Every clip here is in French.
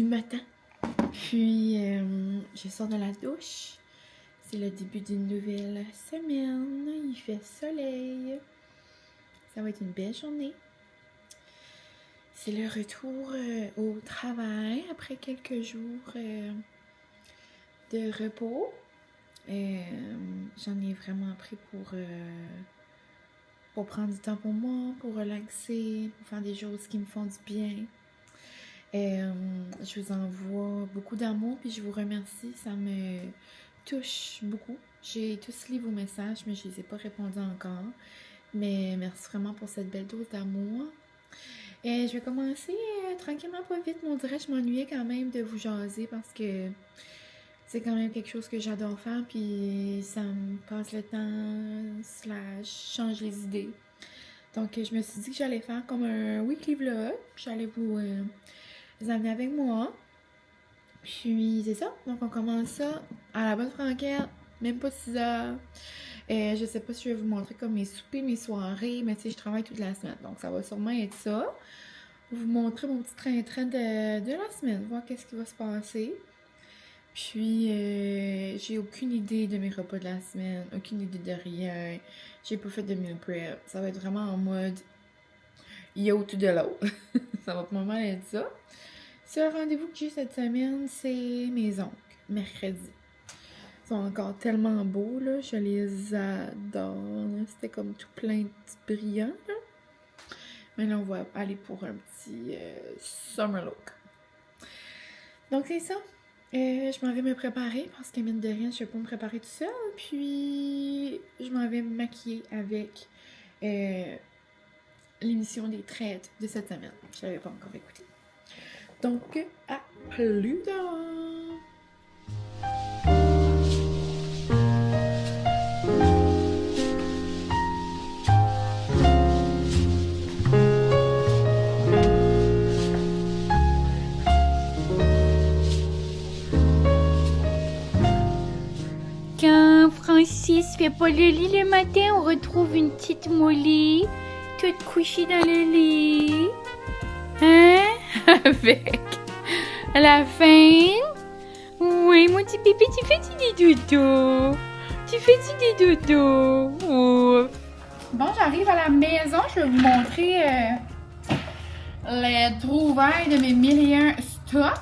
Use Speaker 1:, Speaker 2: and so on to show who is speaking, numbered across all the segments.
Speaker 1: matin. Puis, je sors de la douche. C'est le début d'une nouvelle semaine. Il fait soleil. Ça va être une belle journée. C'est le retour au travail après quelques jours de repos. J'en ai vraiment pris pour prendre du temps pour moi, pour relaxer, pour faire des choses qui me font du bien. Je vous envoie beaucoup d'amour puis je vous remercie, ça me touche beaucoup. J'ai tous lu vos messages, mais je ne les ai pas répondus encore. Mais merci vraiment pour cette belle dose d'amour. Je vais commencer tranquillement, pas vite. On dirait que je m'ennuyais quand même de vous jaser parce que c'est quand même quelque chose que j'adore faire. Puis ça me passe le temps, / change les idées. Donc je me suis dit que j'allais faire comme un weekly vlog. J'allais vous amener avec moi. Puis c'est ça. Donc on commence ça à la bonne franquette. Même pas 6 heures. Je sais pas si je vais vous montrer comme mes soupers, mes soirées, mais tu sais, je travaille toute la semaine. Donc ça va sûrement être ça. Vous montrer mon petit train-train de la semaine. Voir qu'est-ce qui va se passer. Puis j'ai aucune idée de mes repas de la semaine. Aucune idée de rien. J'ai pas fait de meal prep. Ça va être vraiment en mode yacht de l'autre. Ça va pour le moment être ça. Ce rendez-vous que j'ai cette semaine, c'est mes oncles. Mercredi. Ils sont encore tellement beaux, là. Je les adore. C'était comme tout plein de petits brillants, là. Mais là, on va aller pour un petit summer look. Donc, c'est ça. Je m'en vais me préparer parce que, mine de rien, je ne vais pas me préparer tout seul. Puis, je m'en vais me maquiller avec l'émission des traites de cette semaine. Je ne l'avais pas encore écoutée. Donc, à plus tard!
Speaker 2: Quand Francis fait pas le lit le matin, on retrouve une petite Molly toute couchée dans le lit. Hein? Avec la faim? Oui, mon petit bébé, tu fais-tu des dodos? Tu fais-tu des dodos? Ouf.
Speaker 1: Bon, j'arrive à la maison. Je vais vous montrer les trouvailles de mes 1001 stops.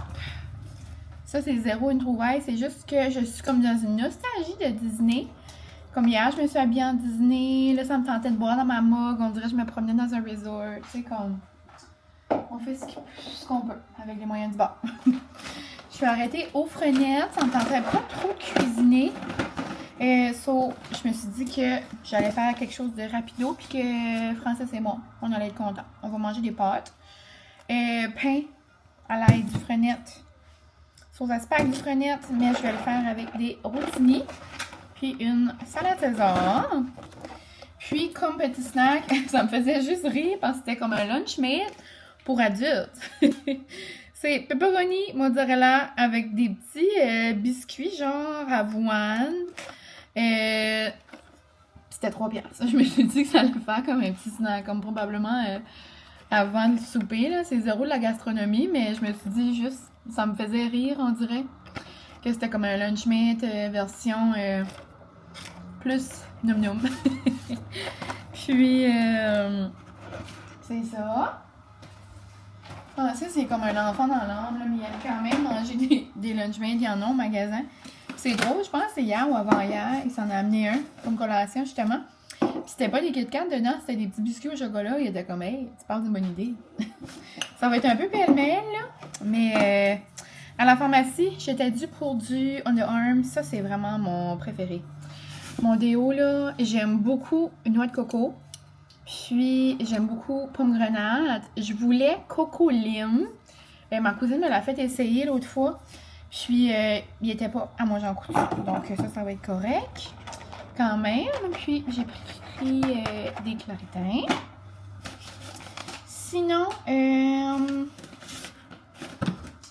Speaker 1: Ça, c'est zéro une trouvaille. C'est juste que je suis comme dans une nostalgie de Disney. Comme hier, je me suis habillée en Disney. Là, ça me tentait de boire dans ma mug. On dirait que je me promenais dans un resort. Tu sais, comme... On fait ce qu'on peut avec les moyens du bord. Je suis arrêtée aux Frenettes. Ça me tentait pas trop de cuisiner. Je me suis dit que j'allais faire quelque chose de rapido. Puis que Francis et moi, on allait être contents. On va manger des pâtes. Pain à l'ail du Frenette. Sauce à spag du Frenette. Mais je vais le faire avec des rotini. Puis une salade César. Puis comme petit snack, ça me faisait juste rire parce que c'était comme un lunch made pour adultes. C'est pepperoni mozzarella avec des petits biscuits genre avoine. C'était 3 piastres. Je me suis dit que ça allait faire comme un petit snack, comme probablement avant le souper. Là. C'est zéro de la gastronomie, mais je me suis dit juste, ça me faisait rire, on dirait. Que c'était comme un lunch meat version plus noum noum. Puis, c'est ça. Ah, ça, c'est comme un enfant dans l'âme, mais il y a quand même mangé des lunch meat, il y en a au magasin. C'est drôle, je pense que c'est hier ou avant-hier, il s'en a amené un comme collation, justement. Puis c'était pas des Kit Kat dedans, c'était des petits biscuits au chocolat. Il était comme, hey, tu parles d'une bonne idée. Ça va être un peu pêle-mêle, là. Mais à la pharmacie, j'étais due pour du Under Armour. Ça, c'est vraiment mon préféré. Mon déo, là, j'aime beaucoup noix de coco. Puis, j'aime beaucoup pomme grenade. Je voulais coco lime. Ma cousine me l'a fait essayer l'autre fois. Puis, il était pas à manger en couture. Donc, ça va être correct. Quand même. Puis, j'ai pris des claritins. Sinon,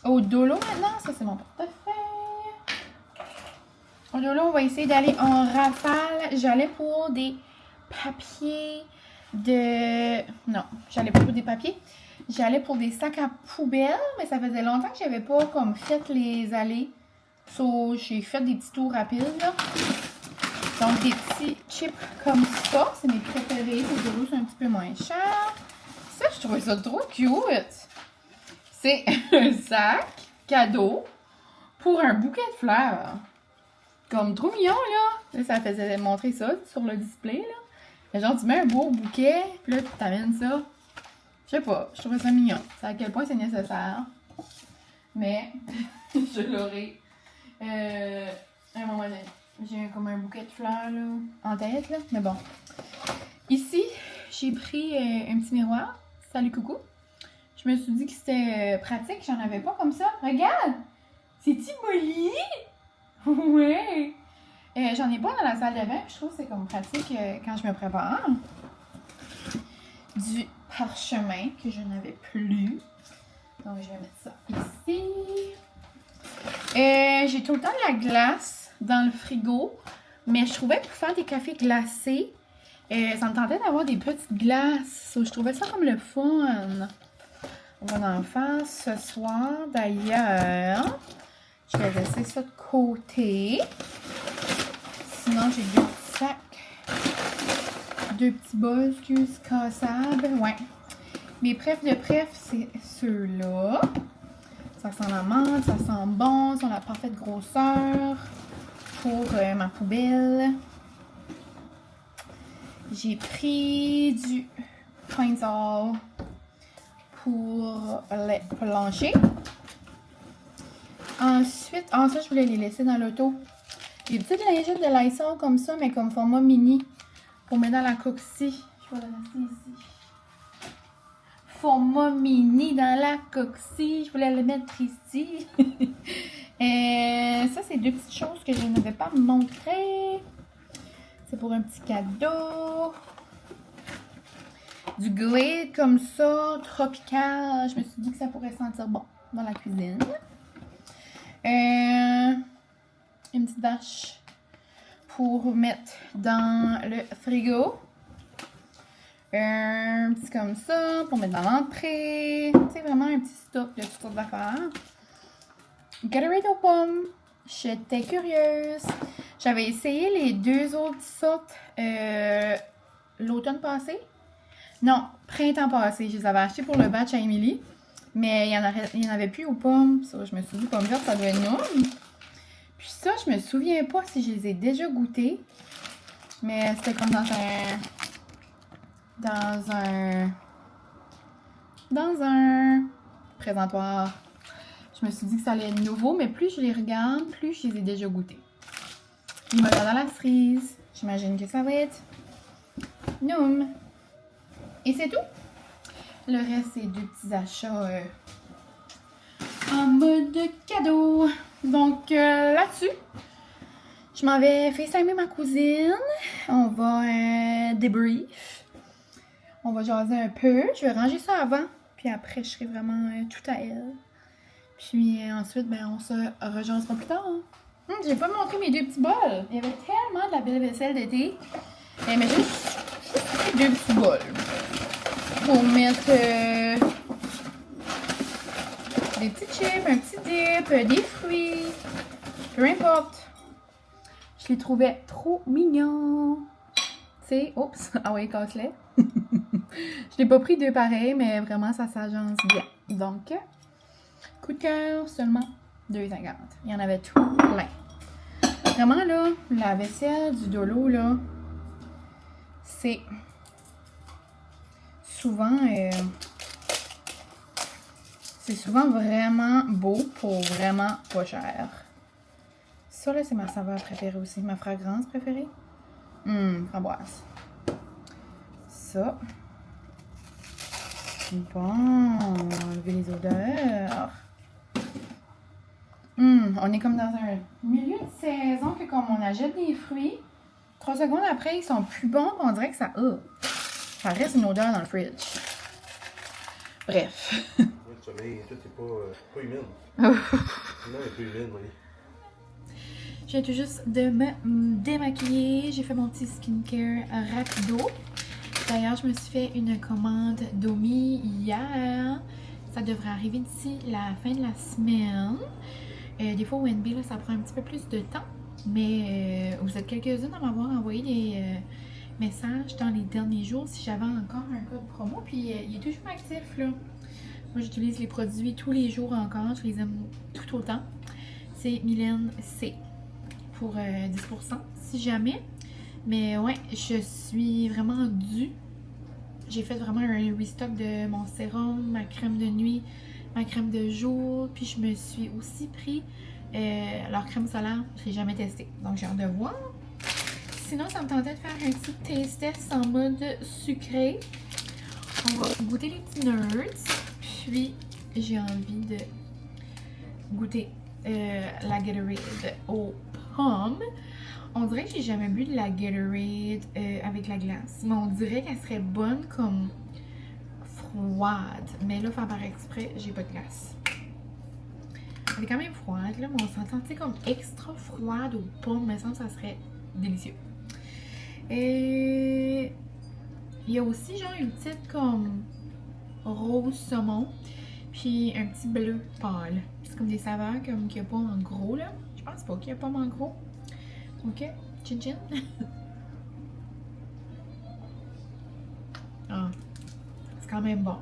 Speaker 1: au dolo maintenant. Ça, c'est mon portefeuille. Au dolo, on va essayer d'aller en rafale. J'allais pour des papiers de... Non, j'allais pas pour des papiers. J'allais pour des sacs à poubelle, mais ça faisait longtemps que j'avais pas comme fait les allées. So, j'ai fait des petits tours rapides, là. Donc, des petits chips comme ça, c'est mes préférés. C'est un petit peu moins cher. Ça, je trouve ça trop cute. C'est un sac cadeau pour un bouquet de fleurs. Comme trop mignon, là. Là, ça faisait montrer ça sur le display, là. Mais genre, tu mets un beau bouquet, puis là, tu t'amènes ça. Je sais pas, je trouvais ça mignon. C'est à quel point c'est nécessaire. Mais, je l'aurai. À un moment donné, j'ai comme un bouquet de fleurs, là, en tête, là. Mais bon. Ici, j'ai pris un petit miroir. Salut, coucou. Je me suis dit que c'était pratique. J'en avais pas comme ça. Regarde! C'est-tu Molly? Ouais! J'en ai pas dans la salle de bain. Je trouve que c'est comme pratique quand je me prépare. Du parchemin que je n'avais plus. Donc, je vais mettre ça ici. J'ai tout le temps de la glace dans le frigo. Mais je trouvais que pour faire des cafés glacés, ça me tentait d'avoir des petites glaces. So, je trouvais ça comme le fun. On va en faire ce soir. D'ailleurs, je vais laisser ça de côté. Sinon, j'ai deux petits sacs. Deux petits bols, cassables. Ouais. Mes préf de préf, c'est ceux-là. Ça sent la menthe, ça sent bon, ça a la parfaite grosseur pour ma poubelle. J'ai pris du Pine-Sol pour les plancher. Ensuite, ça, je voulais les laisser dans l'auto. Des petites lingettes de Lysol comme ça, mais comme format mini. Pour mettre dans la coquille. Je vais la laisser ici. Format mini dans la coquille. Je voulais le mettre ici. Ça, c'est deux petites choses que je n'avais pas montrées. C'est pour un petit cadeau. Du Glade comme ça, tropical. Je me suis dit que ça pourrait sentir bon dans la cuisine. Une petite vache pour mettre dans le frigo. Un petit comme ça pour mettre dans l'entrée. C'est vraiment un petit stock de toutes sortes d'affaires. Gatorade aux pommes. J'étais curieuse. J'avais essayé les deux autres sortes l'automne passé. Non, printemps passé. Je les avais achetés pour le batch à Emily. Mais il n'y en avait plus aux pommes. Ça, je me suis dit, pomme verte, ça doit être non. Puis ça, je me souviens pas si je les ai déjà goûtés. Mais c'était comme dans un présentoir. Je me suis dit que ça allait être nouveau, mais plus je les regarde, plus je les ai déjà goûtés. Il me regarde dans la frise. J'imagine que ça va être noum. Et c'est tout. Le reste, c'est deux petits achats en mode cadeau. Donc, là-dessus, je m'en vais FaceTimer ma cousine. On va débrief. On va jaser un peu. Je vais ranger ça avant. Puis après, je serai vraiment tout à elle. Puis ensuite, ben, on se rejoindra plus tard. J'ai pas montré mes deux petits bols. Il y avait tellement de la belle vaisselle d'été. Mais juste deux petits bols. Pour mettre des petits chips, un petit dip, des fruits, peu importe. Je les trouvais trop mignons. Tu sais, oups, ah ouais, casse-les. Je n'ai pas pris deux pareils, mais vraiment, ça s'agence bien. Donc, coup de cœur, seulement 2,50. Il y en avait tout plein. Vraiment, là, la vaisselle du Dolo, là, c'est souvent vraiment beau pour vraiment pas cher. Ça, là, c'est ma saveur préférée aussi. Ma fragrance préférée. Framboise. Ça. Bon, enlever les odeurs. On est comme dans un milieu de saison que comme on achète des fruits, 3 secondes après, ils sont plus bons. On dirait que ça reste une odeur dans le fridge. Bref.
Speaker 3: Oui, le soleil, tout est pas humide. Non, il est pas humide, oui.
Speaker 1: Je viens tout juste de me démaquiller. J'ai fait mon petit skincare rapido. D'ailleurs, je me suis fait une commande d'Omi hier. Ça devrait arriver d'ici la fin de la semaine. Des fois, au NB, là, ça prend un petit peu plus de temps. Mais vous êtes quelques-unes à m'avoir envoyé des messages dans les derniers jours si j'avais encore un code promo. Puis il est toujours actif, là. Moi, j'utilise les produits tous les jours encore. Je les aime tout autant. C'est Mylène C pour 10% si jamais. Mais ouais, je suis vraiment due. J'ai fait vraiment un restock de mon sérum, ma crème de nuit, ma crème de jour. Puis je me suis aussi pris leur crème solaire. Je l'ai jamais testé. Donc j'ai hâte de voir. Sinon, ça me tentait de faire un petit taste test en mode sucré. On va goûter les petits nerds. Puis j'ai envie de goûter la Gatorade aux pommes. On dirait que j'ai jamais bu de la Gatorade avec la glace. Mais on dirait qu'elle serait bonne comme froide. Mais là, faire par exprès, j'ai pas de glace. Elle est quand même froide, là, mais on s'entend, tu sais, comme extra froide aux pommes. Mais ça serait délicieux. Et il y a aussi genre une petite comme rose saumon. Puis un petit bleu pâle. C'est comme des saveurs comme qu'il n'y a pas en gros, là. Je pense pas qu'il y a pas en gros. Ok, chin chin. Ah, c'est quand même bon.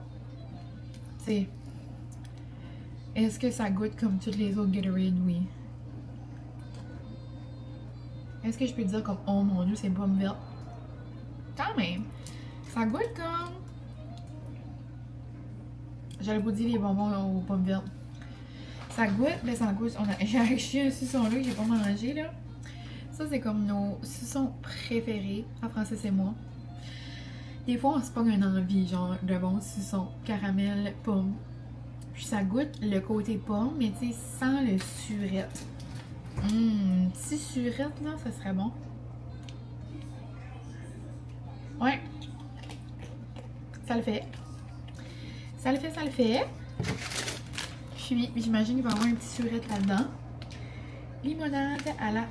Speaker 1: C'est. Est-ce que ça goûte comme toutes les autres Gatorade? Oui. Est-ce que je peux dire comme oh mon dieu, c'est pomme verte? Quand même. Ça goûte comme. J'allais vous dire les bonbons aux pommes vertes. Ça goûte, mais ça goûte. J'ai acheté un suçon là que j'ai pas mangé là. Ça, c'est comme nos suçons préférés. En français, c'est moi. Des fois, on se pogne une envie, genre, de bons suçons. Caramel, pomme. Puis ça goûte le côté pomme, mais tu sais, sans le surette. Petit surette, là, ça serait bon. Ouais. Ça le fait. Ça le fait, ça le fait. Puis, j'imagine qu'il va y avoir un petit surette là-dedans. Limonade à la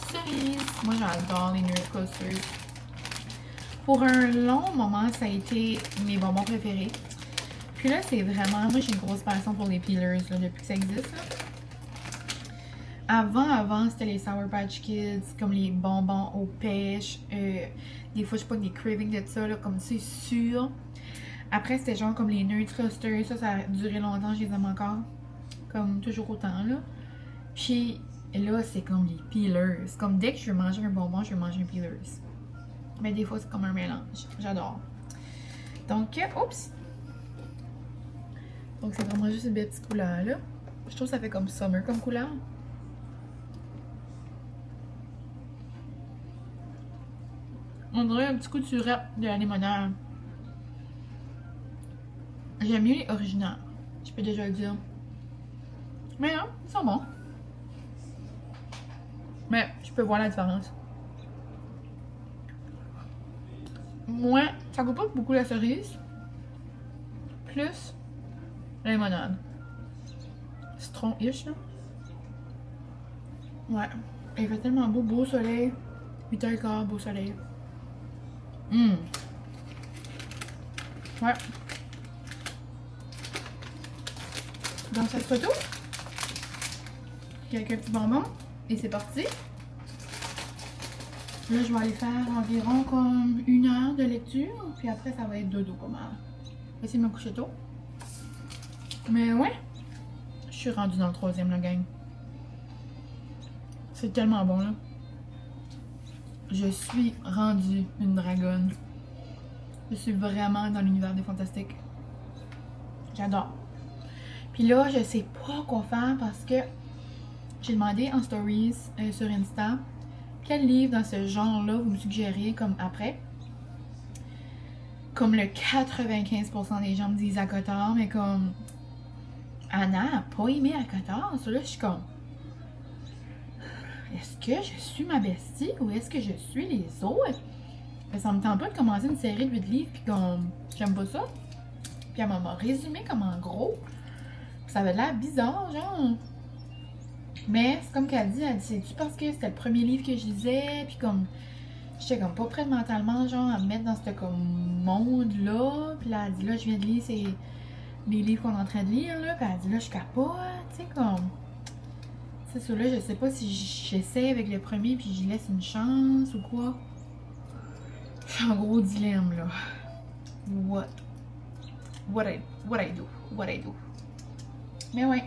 Speaker 1: cerise. Moi, j'adore les Nerds Coasters. Pour un long moment, ça a été mes bonbons préférés. Puis là, c'est vraiment... Moi, j'ai une grosse passion pour les peelers, là, depuis que ça existe, là. Avant, c'était les Sour Patch Kids, comme les bonbons aux pêches. Des fois, je pas des cravings de ça, là, comme c'est sûr. Après, c'était genre comme les Nerds Coasters. Ça a duré longtemps, je les aime encore. Comme toujours autant, là. Puis là, c'est comme les peelers. Comme dès que je veux manger un bonbon, je veux manger un peelers. Mais des fois, c'est comme un mélange. J'adore. Donc, oups! Donc, c'est vraiment juste une belle petite couleur, là. Je trouve que ça fait comme summer comme couleur. On dirait un petit coup de surette de la limonade. J'aime mieux les originaux. Je peux déjà le dire. Mais non, ils sont bons. Mais je peux voir la différence. Moi, ça goûte pas beaucoup la cerise. Plus la limonade. Citron-ish, là. Ouais. Il fait tellement beau, beau soleil. 8h15, beau soleil. Ouais. Dans cette photo, quelques petits bonbons. Et c'est parti. Là, je vais aller faire environ comme 1 heure de lecture. Puis après, ça va être dodo pas mal. Je vais essayer de me coucher tôt. Mais ouais. Je suis rendue dans le 3e, la gang. C'est tellement bon, là. Je suis rendue une dragonne. Je suis vraiment dans l'univers des fantastiques. J'adore. Puis là, je sais pas quoi faire parce que j'ai demandé en stories sur Insta quel livre dans ce genre-là vous me suggérez comme après. Comme le 95% des gens me disent ACOTAR, mais comme Anna a pas aimé ACOTAR. Ça là, je suis comme est-ce que je suis ma bestie ou est-ce que je suis les autres? Ça me tente pas de commencer une série de 8 livres puis comme j'aime pas ça. Puis elle m'a résumé comme en gros. Ça avait l'air bizarre, genre. Mais c'est comme qu'elle dit, c'est-tu parce que c'était le premier livre que je lisais, puis comme j'étais comme pas prête mentalement, genre, à me mettre dans ce comme monde-là. Puis là, elle dit, là, je viens de lire les livres qu'on est en train de lire, là. Puis elle dit, là, je capote, tu sais, comme... C'est ça, là, je sais pas si j'essaie avec le premier puis j'y laisse une chance ou quoi. Je suis en gros dilemme, là. What I do. Mais ouais.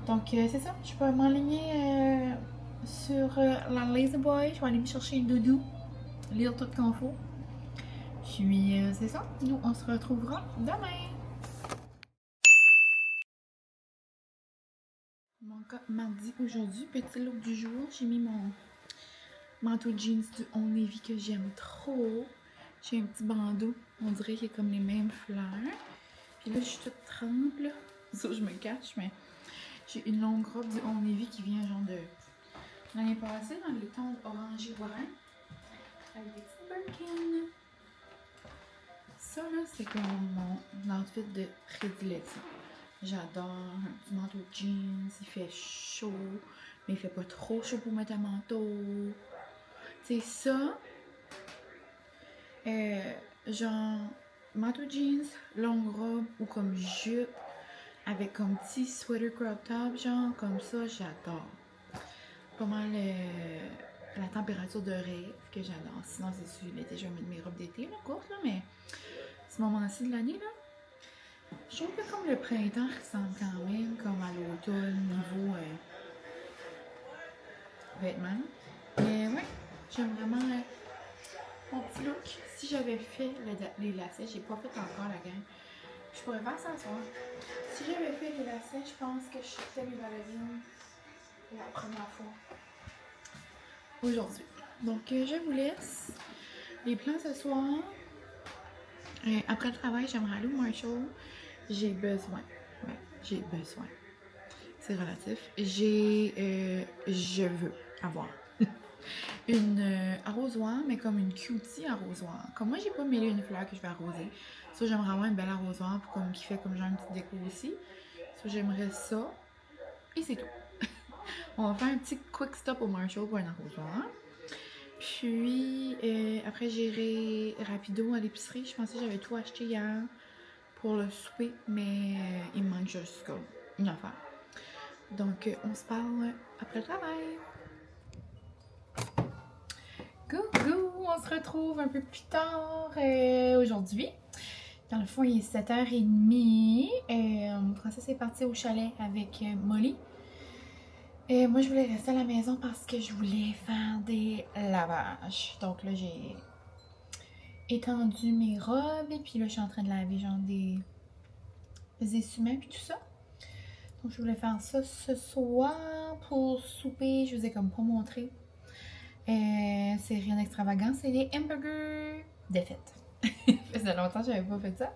Speaker 1: Donc, c'est ça. Je peux m'enligner sur la Lazy Boy. Je vais aller me chercher une doudou. Lire tout qu'on faut. Puis, c'est ça. Nous, on se retrouvera demain. Mardi aujourd'hui, petit look du jour. J'ai mis mon manteau jeans du Old Navy que j'aime trop. J'ai un petit bandeau. On dirait qu'il y a comme les mêmes fleurs. Puis là, je suis toute trempe, là. Ça, je me cache, mais j'ai une longue robe du Old Navy qui vient genre de l'année passée, dans les tons orangé brun. Avec des petits Birkin. Ça, là, c'est comme mon outfit de prédilection. J'adore un petit manteau de jeans. Il fait chaud, mais il fait pas trop chaud pour mettre un manteau. C'est ça. Genre, manteau jeans, longue robe ou comme jupe avec comme petit sweater crop top, genre comme ça, j'adore. Pas mal la température de rêve que j'adore. Sinon, c'est sûr, l'été, je vais mettre mes robes d'été, là, courtes, là, mais ce moment-ci de l'année, là, je trouve que comme le printemps ressemble quand même comme à l'automne niveau vêtements. Mais ouais, j'aime vraiment mon petit look. Si j'avais fait les lacets, j'ai pas fait encore la gang. Je pourrais faire ça ce soir. Si j'avais fait les lacets, je pense que je sortais mes ballerines la première fois aujourd'hui. Donc, je vous laisse. Les plans ce soir. Après le travail, j'aimerais aller au Marshall. J'ai besoin. Ouais, j'ai besoin. C'est relatif. Je veux avoir une arrosoir, mais comme une cutie arrosoir. Comme moi, j'ai pas mêlé une fleur que je vais arroser. Ça, j'aimerais avoir une belle arrosoir pour comme, qui fait comme genre une petite déco aussi. Ça, j'aimerais ça. Et c'est tout. On va faire un petit quick stop au Marshall pour un arrosoir. Puis, après, j'irai rapido à l'épicerie. Je pensais que j'avais tout acheté hier pour le souper, mais il me manque juste comme une affaire. Donc, on se parle après le travail. Coucou! On se retrouve un peu plus tard aujourd'hui. Dans le fond, il est 7h30. Francis est parti au chalet avec Molly. Et moi, je voulais rester à la maison parce que je voulais faire des lavages. Donc là, j'ai étendu mes robes et puis là, je suis en train de laver genre des essuie-mains puis tout ça. Donc, je voulais faire ça ce soir pour souper. Je vous ai comme pas montré. C'est rien d'extravagant, c'est des hamburgers de fête. Ça faisait longtemps que j'avais pas fait ça.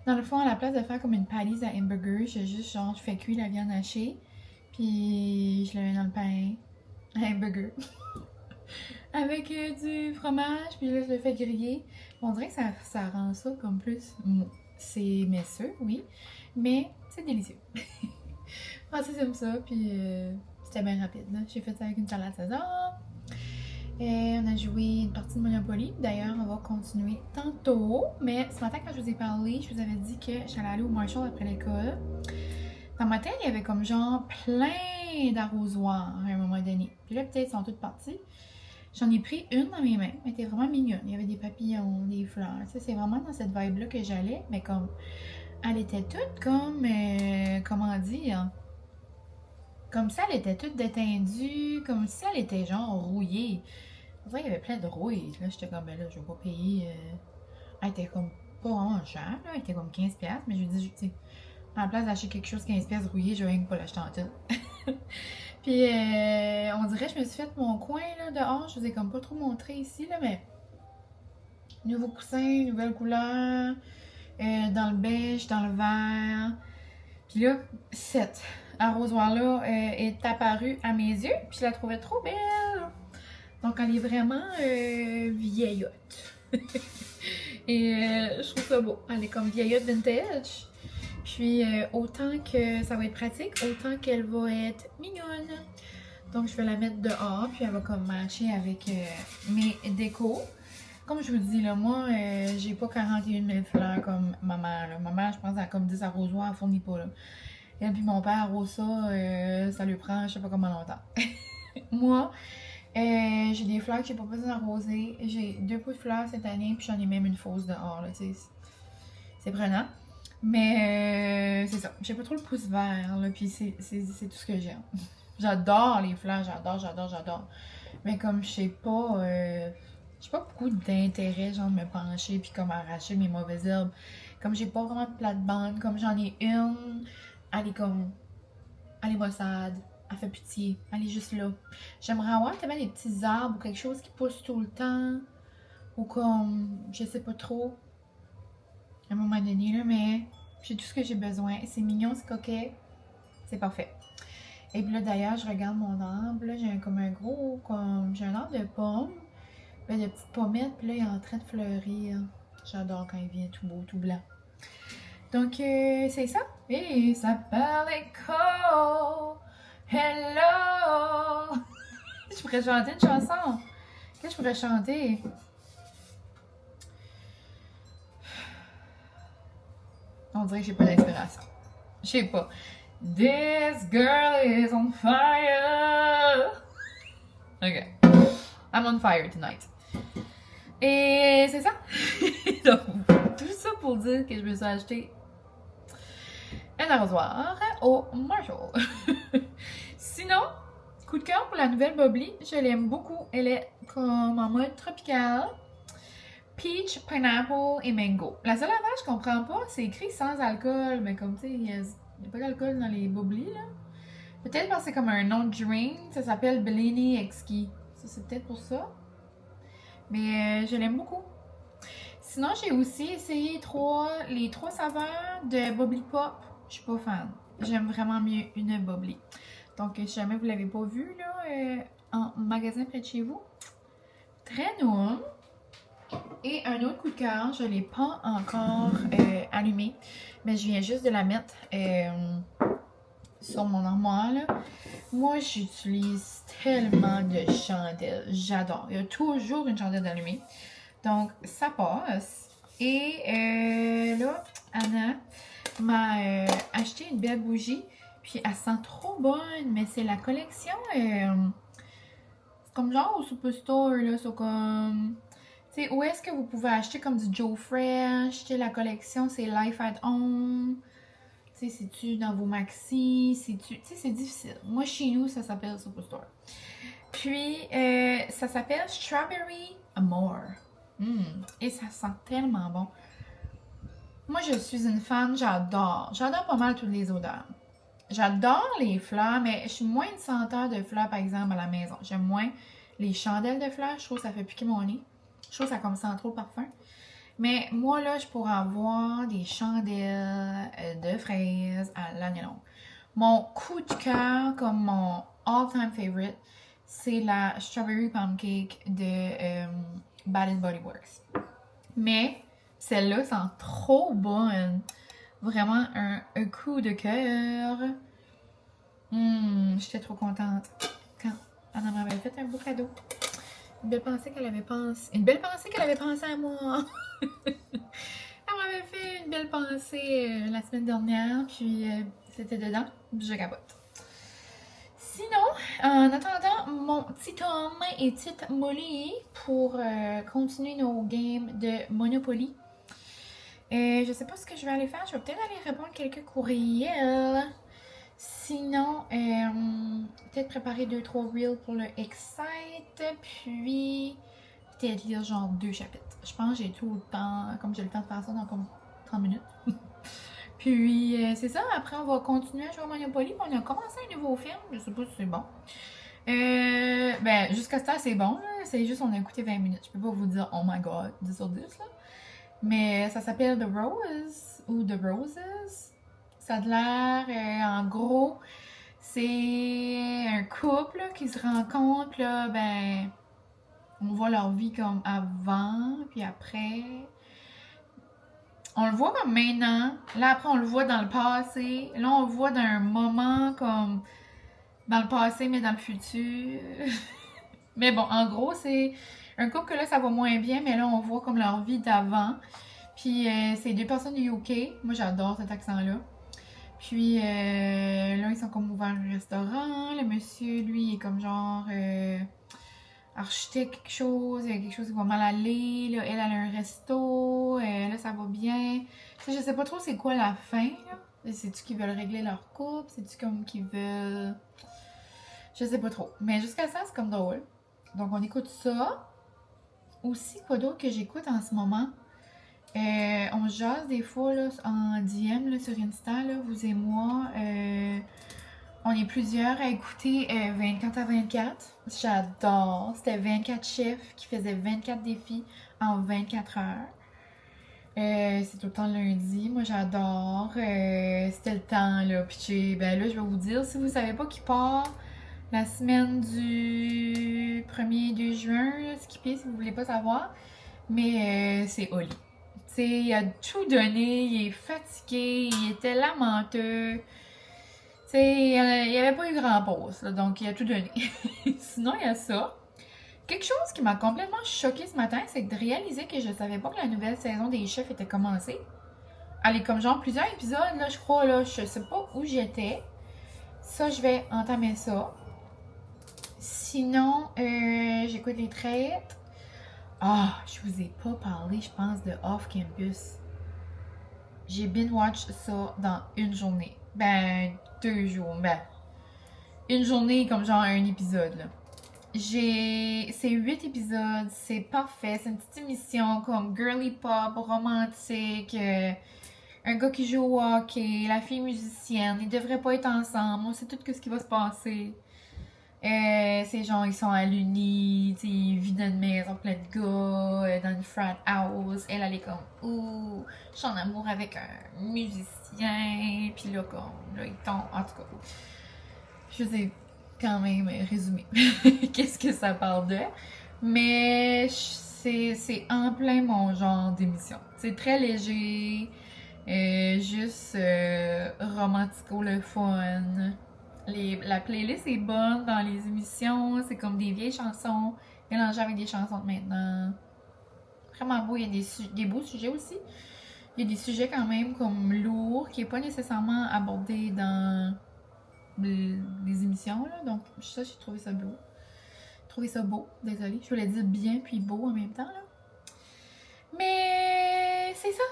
Speaker 1: Dans le fond, à la place de faire comme une palisse à hamburger, je fais cuire la viande hachée. Puis je la mets dans le pain à hamburger. Avec du fromage, puis là je le fais griller. On dirait que ça rend ça comme plus... C'est messeux, oui, mais c'est délicieux. Francis aime ça, puis c'était bien rapide. J'ai fait ça avec une salade César. Et on a joué une partie de Monopoly. D'ailleurs, on va continuer tantôt. Mais ce matin, quand je vous ai parlé, je vous avais dit que j'allais aller au Marshall après l'école. Dans ma tête, il y avait comme genre plein d'arrosoirs à un moment donné. Puis là, peut-être, ils sont toutes parties. J'en ai pris une dans mes mains. Elle était vraiment mignonne. Il y avait des papillons, des fleurs. Tu sais, c'est vraiment dans cette vibe-là que j'allais. Mais comme, elle était toute comme, comment dire... Comme ça, elle était toute détendue. Comme si elle était genre rouillée. Il y avait plein de rouille. Là, j'étais comme, ben là, je vais pas payer. Elle était comme pas vraiment chère, là. Elle était comme 15$. Mais je me dis, tu sais, à la place d'acheter quelque chose 15$ rouillé, je vais rien que pas l'acheter en tout. Puis, on dirait que je me suis fait mon coin, là, dehors. Je vous ai comme pas trop montré ici, là, mais. Nouveau coussin, nouvelle couleur. Dans le beige, dans le vert. Puis là, cette arrosoir-là est apparue à mes yeux. Puis je la trouvais trop belle. Donc, elle est vraiment vieillotte. Et je trouve ça beau. Elle est comme vieillotte vintage. Puis, autant que ça va être pratique, autant qu'elle va être mignonne. Donc, je vais la mettre dehors, puis elle va comme matcher avec mes décos. Comme je vous dis, là, moi, j'ai pas 41 000 fleurs comme ma mère. Là. Ma mère, je pense, elle a comme 10 arrosoirs, elle fournit pas, là. Et puis mon père arrose ça, ça lui prend je sais pas combien longtemps. Moi, j'ai des fleurs que j'ai pas besoin d'arroser. J'ai 2 pots de fleurs cette année, puis j'en ai même une fausse dehors, là, tu sais. C'est prenant. Mais c'est ça. J'ai pas trop le pouce vert, là, puis c'est tout ce que j'aime. J'adore les fleurs, j'adore. Mais comme je sais pas, j'ai pas beaucoup d'intérêt, genre, de me pencher puis comme arracher mes mauvaises herbes. Comme j'ai pas vraiment de plate-bande, comme j'en ai une, elle est comme, elle est maussade, elle fait pitié, elle est juste là. J'aimerais avoir tellement des petits arbres ou quelque chose qui pousse tout le temps, ou comme, je sais pas trop, à un moment donné, là, mais j'ai tout ce que j'ai besoin. C'est mignon, c'est coquet, c'est parfait. Et puis là, d'ailleurs, je regarde mon arbre, là, j'ai comme un gros, comme, j'ai un arbre de pommes, ben, de petites pommettes, puis là, il est en train de fleurir. J'adore quand il vient tout beau, tout blanc. Donc, c'est ça. Et il s'appelle Echo. Hello! Je pourrais chanter une chanson. Qu'est-ce que je pourrais chanter? On dirait que j'ai pas d'inspiration. Je sais pas. This girl is on fire. Ok. I'm on fire tonight. Et c'est ça. Donc, tout ça pour dire que je me suis acheté un arrosoir au Marshall. Sinon, coup de cœur pour la nouvelle Bubbly. Je l'aime beaucoup. Elle est comme en mode tropical. Peach, pineapple et mango. La seule affaire que je comprends pas, c'est écrit sans alcool. Mais comme tu sais, il n'y a pas d'alcool dans les Bubbly, là. Peut-être parce que c'est comme un nom de drink. Ça s'appelle Bellini Exquis. Ça, c'est peut-être pour ça. Mais je l'aime beaucoup. Sinon, j'ai aussi essayé les 3 saveurs de Bubbly Pop. Je suis pas fan. J'aime vraiment mieux une Bubbly. Donc, si jamais vous l'avez pas vu, là, en magasin près de chez vous, très noum. Et un autre coup de cœur, je l'ai pas encore allumé, mais je viens juste de la mettre sur mon armoire, là. Moi, j'utilise tellement de chandelles. J'adore. Il y a toujours une chandelle allumée. Donc, ça passe. Et là, Anna m'a acheté une belle bougie. Puis, elle sent trop bonne. Mais c'est la collection... c'est comme genre au Superstore, là. C'est comme... Tu sais, où est-ce que vous pouvez acheter comme du Joe Fresh? Tu sais, la collection, c'est Life at Home. Tu sais, c'est-tu dans vos maxi? Tu sais, c'est difficile. Moi, chez nous, ça s'appelle Superstore. Puis, ça s'appelle Strawberry Amour. Et ça sent tellement bon. Moi, je suis une fan, j'adore. J'adore pas mal toutes les odeurs. J'adore les fleurs, mais je suis moins une senteur de fleurs, par exemple, à la maison. J'aime moins les chandelles de fleurs. Je trouve que ça fait piquer mon nez. Je trouve que ça comme sent trop le parfum. Mais moi, là, je pourrais avoir des chandelles de fraises à l'année longue. Mon coup de cœur, comme mon all-time favorite, c'est la Strawberry Pound Cake de Bath & Body Works. Mais celle-là sent trop bonne. Vraiment un coup de cœur. J'étais trop contente quand Anna m'avait fait un beau cadeau. Une belle pensée qu'elle avait pensé à moi. Elle m'avait fait une belle pensée la semaine dernière, puis c'était dedans, je capote. Sinon, en attendant mon petit Tom et petite Molly pour continuer nos games de Monopoly, je sais pas ce que je vais aller faire. Je vais peut-être aller répondre quelques courriels. Sinon, peut-être préparer 2-3 reels pour le Excite, puis peut-être lire genre 2 chapitres. Je pense que j'ai tout le temps, comme j'ai le temps de faire ça dans comme 30 minutes. Puis c'est ça, après on va continuer à jouer à Monopoly, puis on a commencé un nouveau film, je sais pas si c'est bon. Ben jusqu'à ce temps c'est bon, là. C'est juste on a écouté 20 minutes, je peux pas vous dire oh my god, 10 sur 10 là. Mais ça s'appelle The Rose, ou The Roses. Ça a l'air, en gros, c'est un couple là, qui se rencontre, là, ben, on voit leur vie comme avant, puis après, on le voit comme maintenant, là après on le voit dans le passé, là on le voit d'un moment comme dans le passé, mais dans le futur. Mais bon, en gros, c'est un couple que là, ça va moins bien, mais là, on voit comme leur vie d'avant. Puis, c'est deux personnes du UK. Moi, j'adore cet accent-là. Puis, là, ils sont comme ouverts un restaurant. Le monsieur, lui, il est comme genre architecte quelque chose. Il y a quelque chose qui va mal aller. Là, elle a un resto. Là, ça va bien. Tu sais, je sais pas trop c'est quoi la fin, là. C'est-tu qu'ils veulent régler leur couple? C'est-tu comme qu'ils veulent... Je sais pas trop. Mais jusqu'à ça, c'est comme drôle. Donc, on écoute ça. Aussi, quoi d'autre que j'écoute en ce moment? On jase des fois là, en DM là, sur Insta, là, vous et moi. On est plusieurs à écouter 24 à 24. J'adore. C'était 24 chefs qui faisaient 24 défis en 24 heures. C'est tout le temps lundi. Moi, j'adore. C'était le temps, là. Puis, ben là, je vais vous dire, si vous savez pas qui part la semaine du 1er 2 juin, là, skippez si vous voulez pas savoir. Mais c'est Oli. Tu sais, il a tout donné, il est fatigué, il était lamenteux. Tu sais, il n'y avait pas eu grand pause, là, donc il a tout donné. Sinon, il y a ça. Quelque chose qui m'a complètement choquée ce matin, c'est de réaliser que je savais pas que la nouvelle saison des Chefs était commencée. Elle est comme genre plusieurs épisodes, là, je crois, là, je sais pas où j'étais. Ça, je vais entamer ça. Sinon, j'écoute les traites. Ah, je vous ai pas parlé, je pense, de Off Campus. J'ai binge-watch ça dans une journée. Ben, 2 jours. Ben, une journée comme genre un épisode, là. C'est 8 épisodes, c'est parfait. C'est une petite émission comme girly pop, romantique. Un gars qui joue au hockey, la fille musicienne. Ils devraient pas être ensemble. On sait tout ce qui va se passer. C'est genre, ils sont à l'uni, ils vivent dans une maison pleine de gars, dans une frat house. Elle est comme, ouh, je suis en amour avec un musicien. Puis là, comme, là, ils tombent. En tout cas, je vous ai quand même résumé qu'est-ce que ça parle de. Mais c'est en plein mon genre d'émission. C'est très léger, juste romantico, le fun. La playlist est bonne dans les émissions, c'est comme des vieilles chansons mélangées avec des chansons de maintenant. Vraiment beau, il y a des beaux sujets aussi. Il y a des sujets quand même comme lourds, qui n'est pas nécessairement abordé dans les émissions, là. Donc ça, j'ai trouvé ça beau. Désolée. Je voulais dire bien puis beau en même temps, là. Mais c'est ça.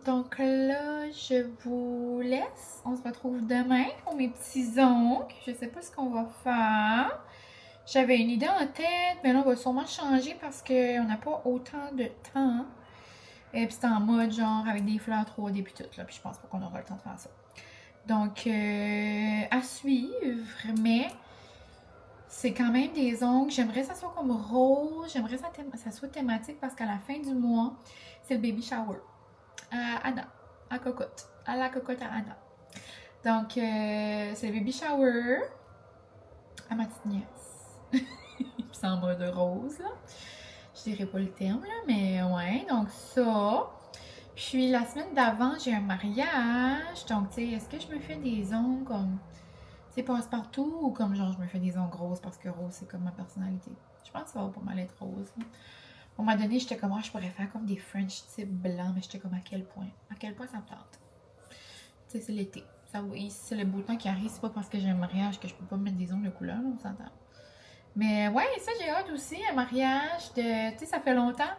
Speaker 1: Donc là, je vous laisse. On se retrouve demain pour mes petits ongles. Je sais pas ce qu'on va faire. J'avais une idée en tête, mais là, on va sûrement changer parce qu'on n'a pas autant de temps. Et puis c'est en mode genre avec des fleurs 3D puis tout, là. Puis je pense pas qu'on aura le temps de faire ça. Donc, à suivre, mais c'est quand même des ongles. J'aimerais que ça soit comme rose. J'aimerais que ça soit thématique parce qu'à la fin du mois, c'est le baby shower. À Anna, à Cocotte. À la Cocotte à Anna. Donc, c'est le baby shower à ma petite nièce. Puis c'est en mode rose, là. Je dirais pas le terme, là, mais ouais. Donc, ça. Puis, la semaine d'avant, j'ai un mariage. Donc, tu sais, est-ce que je me fais des ongles comme, tu sais, passe-partout ou comme genre, je me fais des ongles roses parce que rose, c'est comme ma personnalité. Je pense que ça va pas mal être rose, là. À un moment donné, j'étais comme, je pourrais faire comme des French type blancs, mais j'étais comme, à quel point ça me tente. Tu sais, c'est l'été. C'est le beau temps qui arrive, c'est pas parce que j'ai un mariage que je peux pas mettre des ongles de couleur, là, on s'entend. Mais ouais, ça, j'ai hâte aussi, un mariage de, tu sais, ça fait longtemps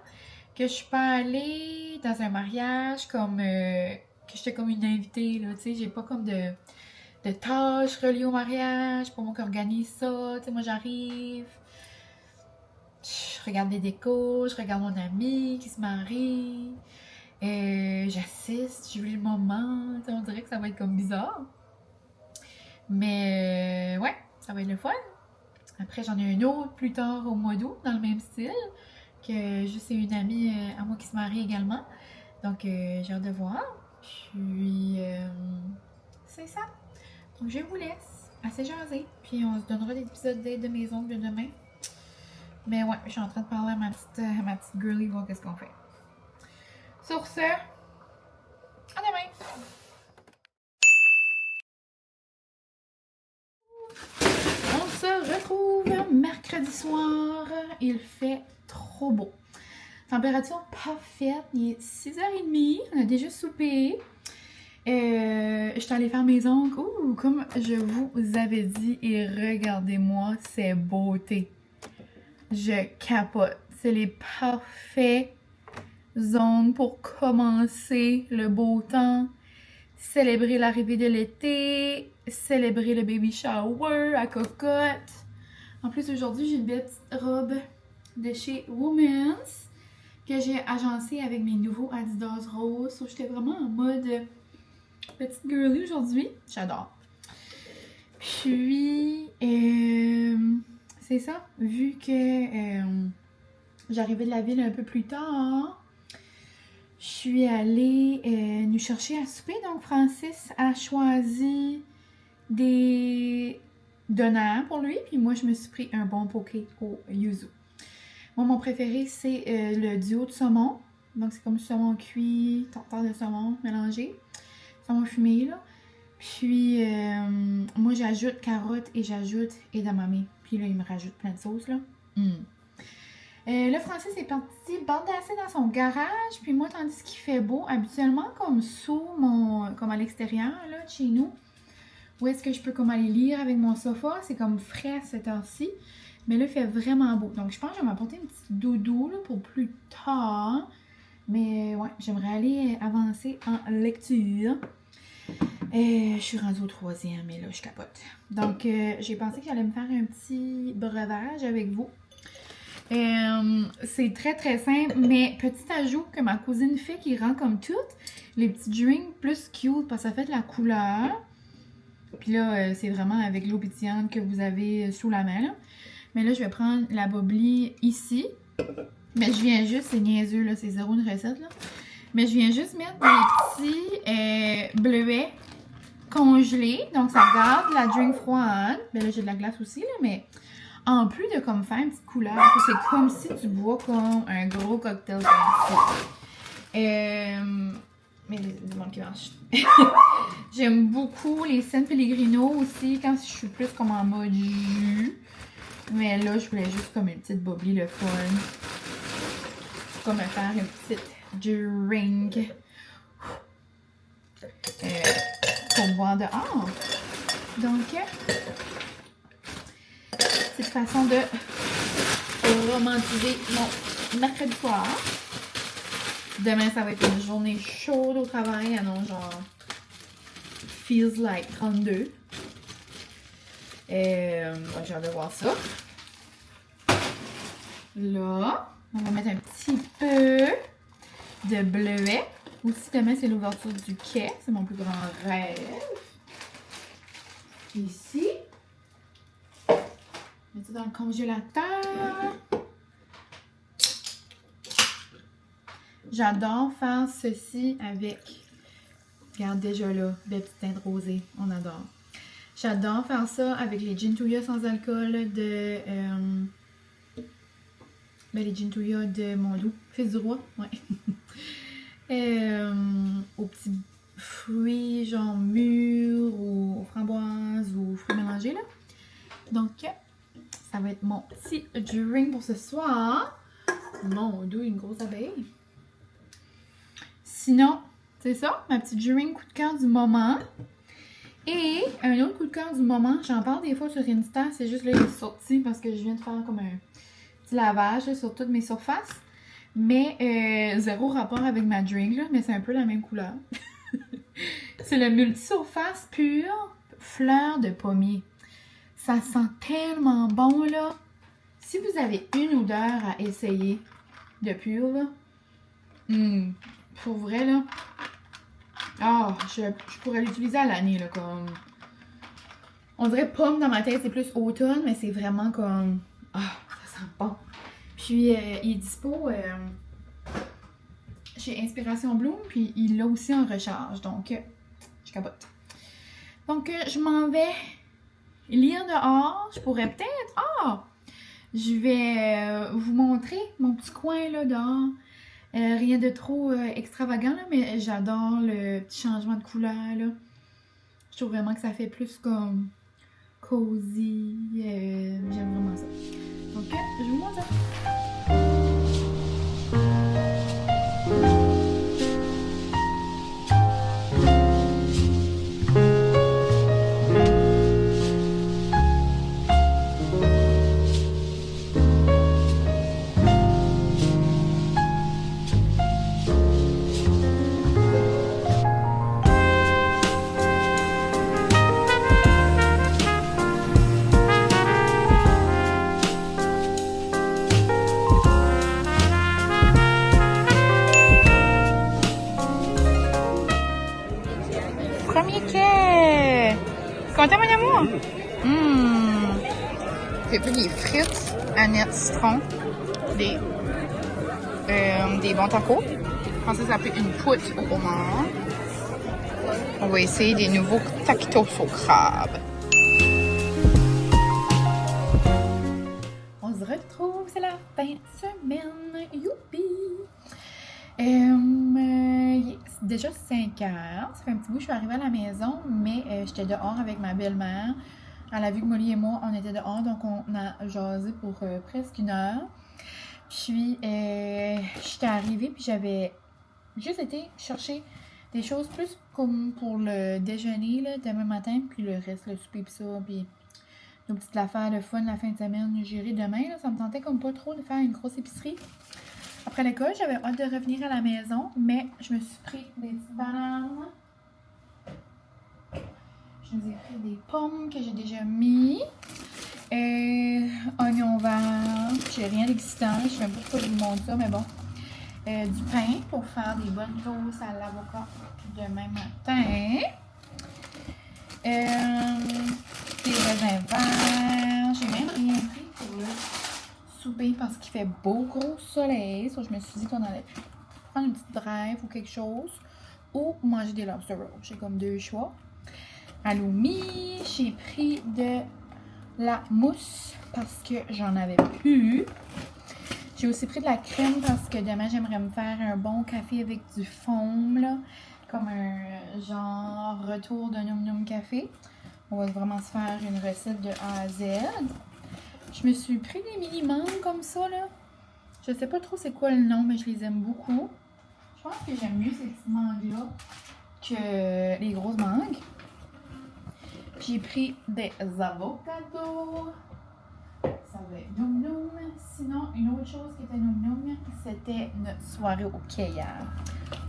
Speaker 1: que je suis pas allée dans un mariage comme, que j'étais comme une invitée, là, tu sais, j'ai pas comme de tâches reliées au mariage, pour moi qui organise ça, tu sais, moi j'arrive... Je regarde les décos, je regarde mon ami qui se marie, j'assiste, je vis le moment, on dirait que ça va être comme bizarre. Mais ouais, ça va être le fun. Après, j'en ai un autre plus tard au mois d'août, dans le même style, que juste c'est une amie à moi qui se marie également. Donc, j'ai hâte de voir. Puis, c'est ça. Donc, je vous laisse. Assez jasé. Puis, on se donnera des épisodes de mes ongles de demain. Mais ouais, je suis en train de parler à ma petite girly, voir qu'est-ce qu'on fait. Sur ce, à demain! mercredi soir, il fait trop beau. Température parfaite, il est 6h30, on a déjà soupé. Je suis allée faire mes ongles, comme je vous avais dit, et regardez-moi ces beautés. Je capote. C'est les parfaits ongles pour commencer le beau temps, célébrer l'arrivée de l'été, célébrer le baby shower à cocotte. En plus, aujourd'hui, j'ai une belle petite robe de chez Women's que j'ai agencée avec mes nouveaux Adidas roses. So, j'étais vraiment en mode petite girly aujourd'hui. J'adore. Puis, c'est ça. Vu que j'arrivais de la ville un peu plus tard, je suis allée nous chercher à souper. Donc, Francis a choisi des donneurs pour lui. Puis moi, je me suis pris un bon poké au yuzu. Moi, mon préféré, c'est le duo de saumon. Donc, c'est comme saumon cuit, tartare de saumon mélangé. Saumon fumé, là. Puis, moi, j'ajoute carottes et j'ajoute edamame. Puis là, il me rajoute plein de sauces, là. Là, Francis est parti bandasser dans son garage. Puis moi, tandis qu'il fait beau, habituellement, comme comme à l'extérieur, là, de chez nous, où est-ce que je peux comme aller lire avec mon sofa? C'est comme frais à cette heure-ci. Mais là, il fait vraiment beau. Donc, je pense que je vais m'apporter une petite doudou là, pour plus tard. Mais ouais, j'aimerais aller avancer en lecture. Je suis rendue au 3e, mais là, je capote. Donc, j'ai pensé que j'allais me faire un petit breuvage avec vous. C'est très, très simple, mais petit ajout que ma cousine fait qui rend comme toutes les petits drinks plus cute parce que ça fait de la couleur. Puis là, c'est vraiment avec l'eau pétillante que vous avez sous la main, là. Mais là, je vais prendre la bobli ici. Mais je viens juste, c'est niaiseux, là, c'est zéro une recette, là. Mais je viens juste mettre des petits bleuets congelés. Donc, ça garde la drink froide. Ben là, j'ai de la glace aussi, là, mais en plus de comme faire une petite couleur, c'est comme si tu bois comme un gros cocktail comme ça. Mais du monde qui marche. J'aime beaucoup les San Pellegrino aussi, quand je suis plus comme en mode jus. Mais là, je voulais juste comme une petite bobli le fun. Comme faire une petite drink pour boire dehors. Donc, petite façon de romantiser mon mercredi soir. Demain, ça va être une journée chaude au travail. Non, genre, feels like 32. J'ai hâte de voir ça. Là, on va mettre un petit peu de bleuet. Aussi, demain, c'est l'ouverture du quai. C'est mon plus grand rêve. Ici. Mets ça dans le congélateur. J'adore faire ceci avec... Regarde déjà là, belle petite teinte rosée. On adore. J'adore faire ça avec les gin touya sans alcool de... les gin touya de Montloup. Fils du roi, ouais. Aux petits fruits, genre mûrs, ou aux framboises, ou fruits mélangés, là. Donc, ça va être mon petit drink pour ce soir. Mon Dieu, une grosse abeille. Sinon, c'est ça, ma petite drink coup de cœur du moment. Et un autre coup de cœur du moment, j'en parle des fois sur Insta, c'est juste là, il est sorti parce que je viens de faire comme un petit lavage là, sur toutes mes surfaces. Mais zéro rapport avec ma drink, là, mais c'est un peu la même couleur. C'est le multi-surface pur fleur de pommier. Ça sent tellement bon, là. Si vous avez une odeur à essayer de pur, là, pour vrai, là, je pourrais l'utiliser à l'année, là, comme... On dirait pomme dans ma tête, c'est plus automne, mais c'est vraiment comme... ça sent bon. Puis, il est dispo chez Inspiration Bloom, puis il l'a aussi en recharge, donc je capote. Donc, je m'en vais lire dehors. Je pourrais peut-être... je vais vous montrer mon petit coin, là, dehors. Rien de trop extravagant, là, mais j'adore le petit changement de couleur, là. Je trouve vraiment que ça fait plus comme cozy. J'aime vraiment ça. que je vous montre ça.
Speaker 2: Premier quai! Content, mon amour? J'ai pris des frites, Annette citron, des bons tacos. Je pense que ça s'appelle une poutre au homard. On va essayer des nouveaux taquitos au crabe.
Speaker 1: On se retrouve, c'est la fin de semaine. Youpi! C'est déjà 5 heures. Ça fait un petit bout que je suis arrivée à la maison, mais j'étais dehors avec ma belle-mère. Elle a vu que Molly et moi, on était dehors, donc on a jasé pour presque 1 heure. Puis, j'étais arrivée, puis j'avais juste été chercher des choses plus comme pour le déjeuner, là, demain matin, puis le reste, le souper, puis ça, puis nos petites affaires de fun la fin de semaine, j'irai demain, là. Ça me tentait comme pas trop de faire une grosse épicerie. Après l'école, j'avais hâte de revenir à la maison, mais je me suis pris des petites bananes. Je me suis pris des pommes que j'ai déjà mis. Oignons verts. J'ai rien d'excitant. Je sais même pas pourquoi je vous montre ça, mais bon. Du pain pour faire des bonnes toasts à l'avocat demain matin. Des raisins verts. J'ai même rien pris pour le souper parce qu'il fait beau gros soleil. So, je me suis dit qu'on allait prendre une petite drive ou quelque chose ou manger des lobster rolls. J'ai comme 2 choix. Halloumi, j'ai pris de la mousse parce que j'en avais plus. J'ai aussi pris de la crème parce que demain j'aimerais me faire un bon café avec du foam là, comme un genre retour de Num Num Café. On va vraiment se faire une recette de A à Z. Je me suis pris des mini mangues comme ça là. Je sais pas trop c'est quoi le nom, mais je les aime beaucoup. Je pense que j'aime mieux ces petites mangues là que les grosses mangues. J'ai pris des avocados. Ça va être Num Num. Sinon, une autre chose qui était Num Num, c'était notre soirée au quai hier.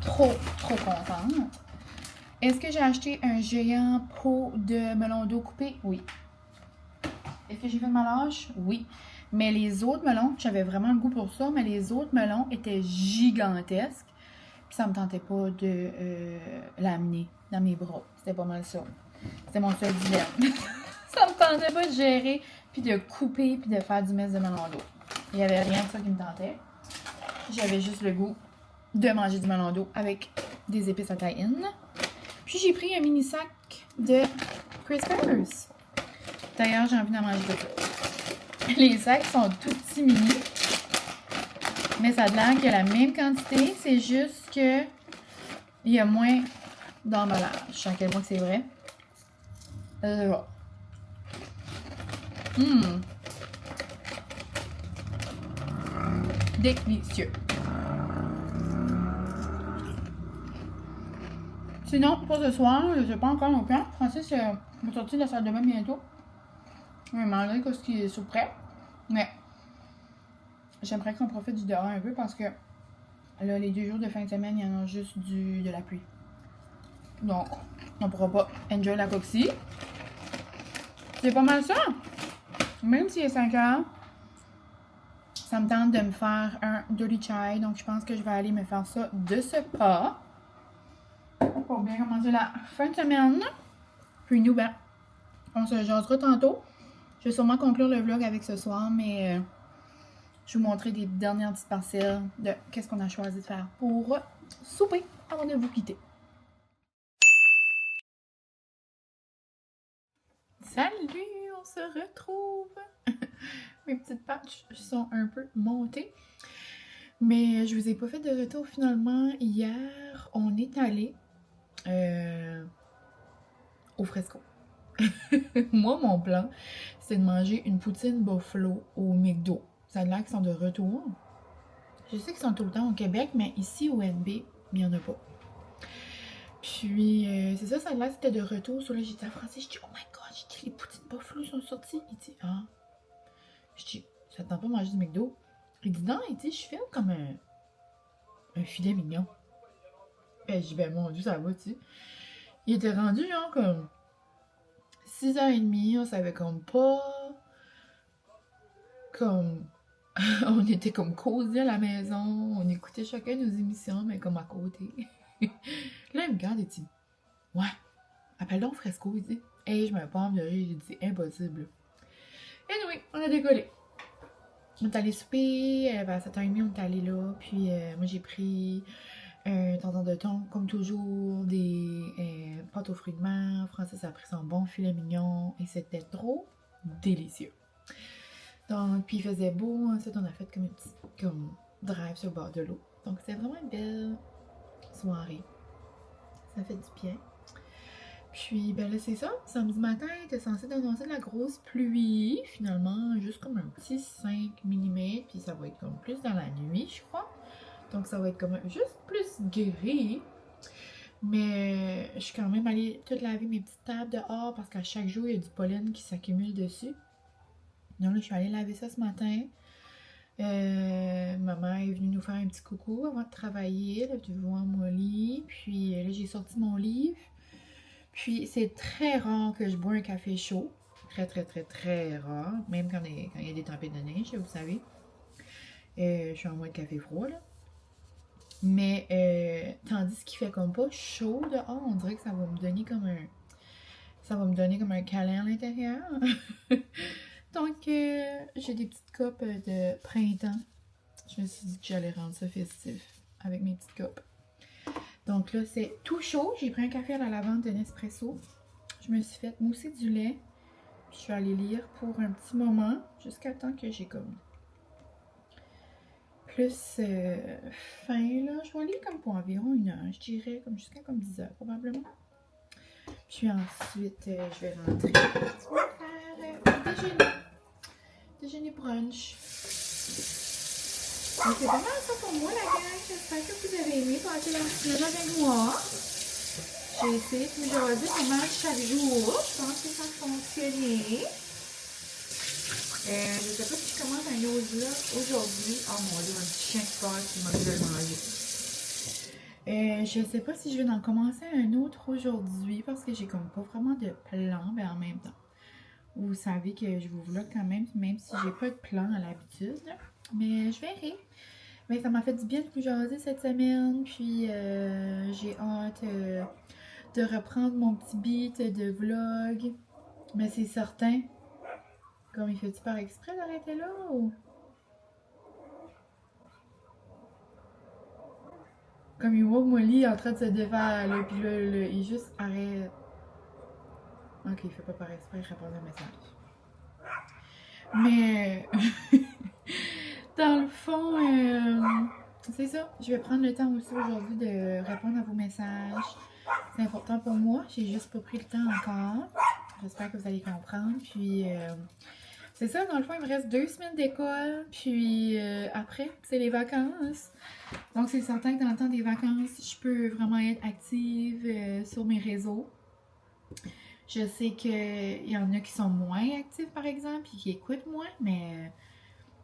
Speaker 1: Trop contente. Est-ce que j'ai acheté un géant pot de melon d'eau coupé? Oui. Est-ce que j'ai fait le mélange? Oui. Mais les autres melons, j'avais vraiment le goût pour ça, mais les autres melons étaient gigantesques. Puis ça me tentait pas de l'amener dans mes bras. C'était pas mal ça. C'était mon seul dilemme. Ça me tentait pas de gérer, puis de couper, puis de faire du mess de melon d'eau. Il n'y avait rien de ça qui me tentait. J'avais juste le goût de manger du melon d'eau avec des épices à tahine. Puis j'ai pris un mini sac de Crispers. D'ailleurs, j'ai envie d'en manger deux. Les sacs sont tout petits mini. Mais ça a l'air qu'il y a la même quantité. C'est juste que il y a moins d'emballage. Je sais à quel point c'est vrai. Délicieux. Sinon, pour ce soir, je ne sais pas encore mon plan. Francis va sortir de la salle de bain bientôt. Je vais manger ce qui est sous prêt. Mais j'aimerais qu'on profite du dehors un peu parce que là, les 2 jours de fin de semaine, il y en a juste de la pluie. Donc, on pourra pas enjoy la coxie. C'est pas mal ça. Même s'il est 5 heures, ça me tente de me faire un dirty chai. Donc, je pense que je vais aller me faire ça de ce pas. Pour bien commencer la fin de semaine. Puis nous, ben, on se jasera tantôt. Je vais sûrement conclure le vlog avec ce soir, mais je vais vous montrer des dernières petites parcelles de qu'est-ce qu'on a choisi de faire pour souper avant de vous quitter. Salut, on se retrouve. Mes petites patches sont un peu montées. Mais je vous ai pas fait de retour finalement. Hier, on est allé au Fresco. Moi, mon plan, c'est de manger une poutine buffalo au McDo. ça a l'air qu'ils sont de retour. Je sais qu'ils sont tout le temps au Québec, mais ici au NB, il n'y en a pas. Puis, c'est ça, ça a l'air que c'était de retour. Sur là, j'ai dit à Francis, je dis, oh my god, j'ai dit, les poutines buffalo sont sorties. Il dit, ah. Je dis, ça te tente pas de manger du McDo? Il dit, non, il dit, je fais comme un filet mignon. Ben, je dis, ben mon Dieu, ça va, tu sais. Il était rendu, genre, comme 6h30, on savait comme pas. Comme. On était comme cosy à la maison, on écoutait chacun nos émissions, mais comme à côté. Là, il me regarde et dit, ouais, appelle donc Fresco, il dit. Hey, je me pompe de rire, j'ai dit, impossible. Et oui, on a décollé. On est allé souper, à 7h30, on est allé là, puis moi j'ai pris un tampon de thon, comme toujours, des pâtes aux fruits de mer. Francis a pris son bon filet mignon, et c'était trop délicieux. Donc, puis il faisait beau, ensuite on a fait comme une petite drive sur le bord de l'eau. Donc c'était vraiment une belle soirée. Ça fait du bien. Puis ben là c'est ça, samedi matin, il était censé annoncer de la grosse pluie. Finalement, juste comme un petit 5 mm, puis ça va être comme plus dans la nuit, je crois. Donc ça va être comme juste plus gris. Mais je suis quand même allée tout laver mes petites tables dehors parce qu'à chaque jour, il y a du pollen qui s'accumule dessus. Donc là, je suis allée laver ça ce matin. Maman est venue nous faire un petit coucou avant de travailler, là, devant mon lit. Puis là, j'ai sorti mon livre. Puis c'est très rare que je bois un café chaud. Très, très, très, très rare. Même quand il y a des tempêtes de neige, vous savez. Je suis en mode café froid, là. Mais tandis qu'il fait comme pas chaud dehors, on dirait que ça va me donner comme un... Ça va me donner comme un câlin à l'intérieur. Donc, j'ai des petites copes de printemps. Je me suis dit que j'allais rendre ça festif avec mes petites copes. Donc là, c'est tout chaud. J'ai pris un café à la lavande de Nespresso. Je me suis fait mousser du lait. Puis je suis allée lire pour un petit moment, jusqu'à temps que j'ai comme plus faim, là. Je vais lire comme pour environ 1 heure, je dirais, comme jusqu'à comme 10 heures probablement. Puis ensuite, je vais rentrer. On va faire déjeuner. Déjeuner brunch. Donc c'est pas mal ça pour moi, la gang. J'espère que vous avez aimé passer la semaine avec moi. J'ai essayé de vous jaser pas mal chaque jour. Je pense que ça a fonctionné. Je sais pas si je commence un autre vlog aujourd'hui. Oh mon dieu, un petit chien qui passe qui m'a dit de le manger. Je sais pas si je vais en commencer un autre aujourd'hui parce que j'ai comme pas vraiment de plan, mais en même temps. Vous savez que je vous vlog quand même si j'ai pas de plan à l'habitude. Mais je verrai. Mais ça m'a fait du bien de vous jaser cette semaine. Puis j'ai hâte de reprendre mon petit beat de vlog. Mais c'est certain. Comme il fait-tu par exprès d'arrêter là ou... Comme il voit Molly en train de se défaire là, puis là, il juste arrête. Ok, il fait pas par exprès, il répond à un message. Mais dans le fond, c'est ça. Je vais prendre le temps aussi aujourd'hui de répondre à vos messages. C'est important pour moi. J'ai juste pas pris le temps encore. J'espère que vous allez comprendre. Puis c'est ça, dans le fond, il me reste 2 semaines d'école. Puis après, c'est les vacances. Donc c'est certain que dans le temps des vacances, je peux vraiment être active sur mes réseaux. Je sais qu'il y en a qui sont moins actifs, par exemple, et qui écoutent moins, mais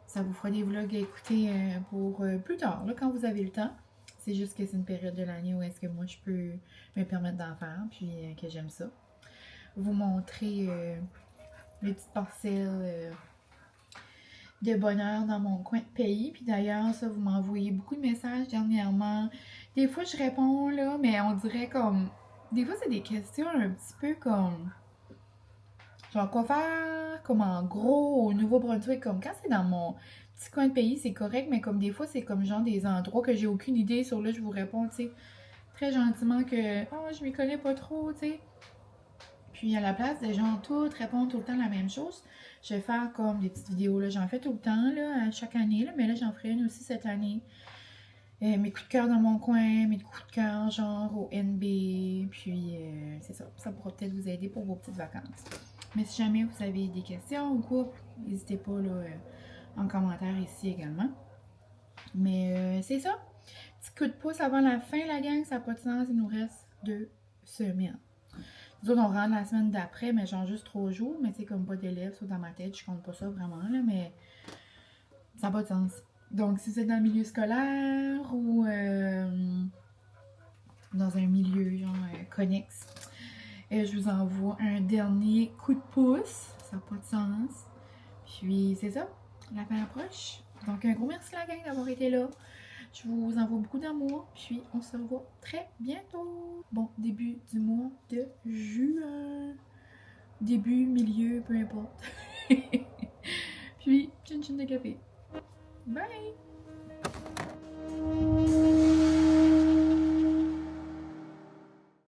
Speaker 1: ça vous fera des vlogs à écouter pour plus tard, là, quand vous avez le temps. C'est juste que c'est une période de l'année où est-ce que moi, je peux me permettre d'en faire, puis que j'aime ça. Vous montrer les petites parcelles de bonheur dans mon coin de pays. Puis d'ailleurs, ça, vous m'envoyez beaucoup de messages dernièrement. Des fois, je réponds, là, mais on dirait comme... Des fois, c'est des questions un petit peu comme... Genre, quoi faire comme en gros au Nouveau-Brunswick? Comme quand c'est dans mon petit coin de pays, c'est correct, mais comme des fois, c'est comme genre des endroits que j'ai aucune idée. Sur là, je vous réponds, tu sais, très gentiment que « Oh, je m'y connais pas trop, tu sais. » Puis à la place de genre toutes répondre tout le temps la même chose, je vais faire comme des petites vidéos, là. J'en fais tout le temps, là, chaque année, là, mais là, j'en ferai une aussi cette année. Mes coups de cœur dans mon coin, mes coups de cœur genre au NB, puis c'est ça. Ça pourra peut-être vous aider pour vos petites vacances. Mais si jamais vous avez des questions ou quoi, n'hésitez pas là, en commentaire ici également. Mais c'est ça. Petit coup de pouce avant la fin, la gang, ça n'a pas de sens. Il nous reste 2 semaines. Nous autres, on rentre la semaine d'après, mais genre juste 3 jours. Mais c'est comme pas d'élèves, ça dans ma tête, je compte pas ça vraiment, là, mais ça n'a pas de sens. Donc, si vous êtes dans le milieu scolaire ou dans un milieu genre connexe, je vous envoie un dernier coup de pouce. Ça n'a pas de sens. Puis, c'est ça. La fin approche. Donc, un gros merci la gang d'avoir été là. Je vous envoie beaucoup d'amour. Puis, on se revoit très bientôt. Bon, début du mois de juin. Début, milieu, peu importe. Puis, chin chin de café. Bye!